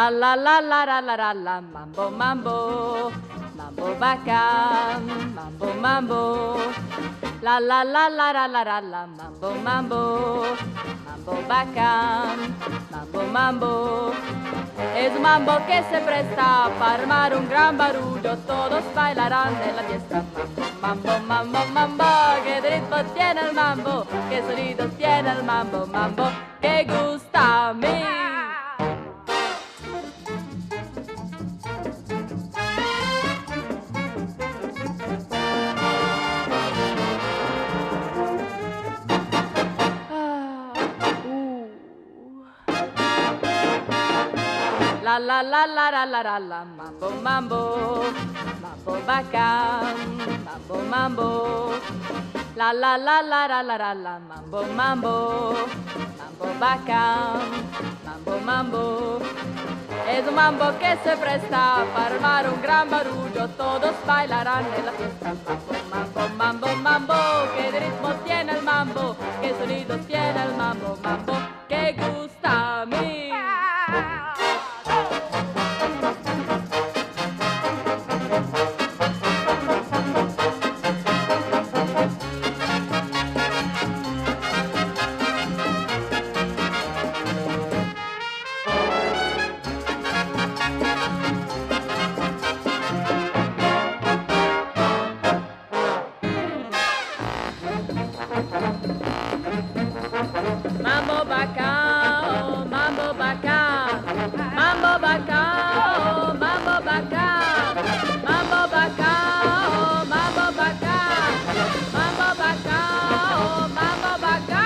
La la la la la la la la, mambo mambo, mambo bacán, mambo mambo. La la la la la la la la, mambo mambo, mambo bacán, mambo mambo. Es un mambo que se presta para armar un gran barullo, todos bailarán en la fiesta. Mambo, mambo, mambo, que ritmo tiene el mambo, que sonidos tiene el mambo, mambo, que gusta a mí. La la la la la la la la, mambo mambo, mambo bacán, mambo mambo. La la la la la la la la, mambo mambo, mambo bacán, mambo mambo. Es un mambo que se presta para armar un gran barullo, todos bailarán en la fiesta. Mambo, mambo, mambo, mambo, que ritmo tiene el mambo, qué sonidos tiene el mambo, mambo, que gusta a mí. Mambo bacán, mambo bacán, mambo bacán, mambo bacán, mambo bacán, mambo bacán, mambo bacán, mambo bacán.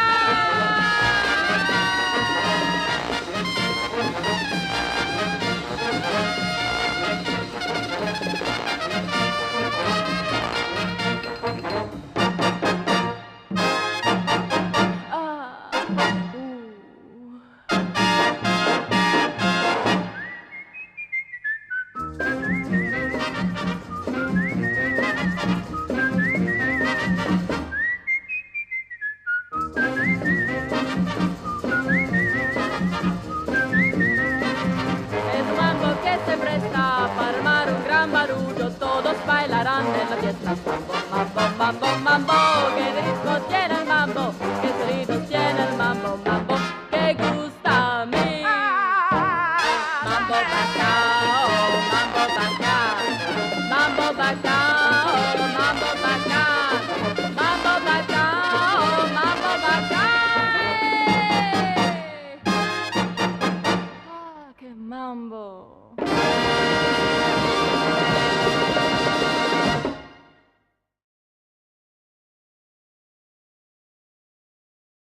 Para armar un gran barullo, todos bailarán en la fiesta. Mambo, mambo, mambo, mambo, que ritmo tiene el mambo, que sonidos tiene el mambo, mambo, que gusta a mí. Mambo bacán, mambo bacán, mambo bacán.